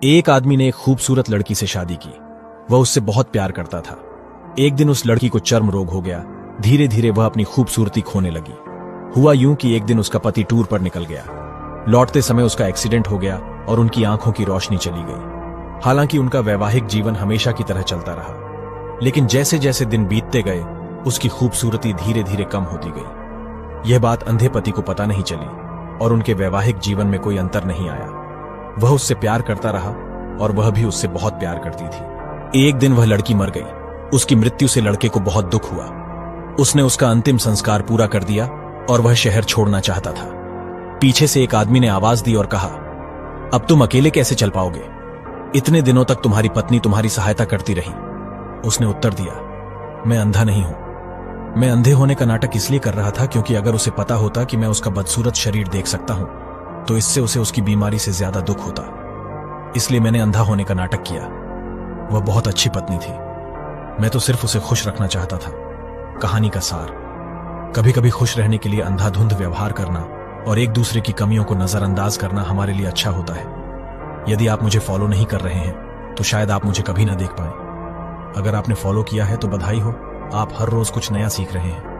एक आदमी ने एक खूबसूरत लड़की से शादी की। वह उससे बहुत प्यार करता था। एक दिन उस लड़की को चर्म रोग हो गया। धीरे धीरे वह अपनी खूबसूरती खोने लगी। हुआ यूं कि एक दिन उसका पति टूर पर निकल गया। लौटते समय उसका एक्सीडेंट हो गया और उनकी आंखों की रोशनी चली गई। हालांकि उनका वैवाहिक जीवन हमेशा की तरह चलता रहा, लेकिन जैसे जैसे दिन बीतते गए उसकी खूबसूरती धीरे धीरे कम होती गई। यह बात अंधे पति को पता नहीं चली और उनके वैवाहिक जीवन में कोई अंतर नहीं आया। वह उससे प्यार करता रहा और वह भी उससे बहुत प्यार करती थी। एक दिन वह लड़की मर गई। उसकी मृत्यु से लड़के को बहुत दुख हुआ। उसने उसका अंतिम संस्कार पूरा कर दिया और वह शहर छोड़ना चाहता था। पीछे से एक आदमी ने आवाज दी और कहा, अब तुम अकेले कैसे चल पाओगे? इतने दिनों तक तुम्हारी पत्नी तुम्हारी सहायता करती रही। उसने उत्तर दिया, मैं अंधा नहीं हूं। मैं अंधे होने का नाटक इसलिए कर रहा था क्योंकि अगर उसे पता होता कि मैं उसका बदसूरत शरीर देख सकता हूं तो इससे उसे उसकी बीमारी से ज्यादा दुख होता। इसलिए मैंने अंधा होने का नाटक किया। वह बहुत अच्छी पत्नी थी। मैं तो सिर्फ उसे खुश रखना चाहता था। कहानी का सार, कभी कभी खुश रहने के लिए अंधाधुंध व्यवहार करना और एक दूसरे की कमियों को नजरअंदाज करना हमारे लिए अच्छा होता है। यदि आप मुझे फॉलो नहीं कर रहे हैं तो शायद आप मुझे कभी ना देख पाए। अगर आपने फॉलो किया है तो बधाई हो, आप हर रोज कुछ नया सीख रहे हैं।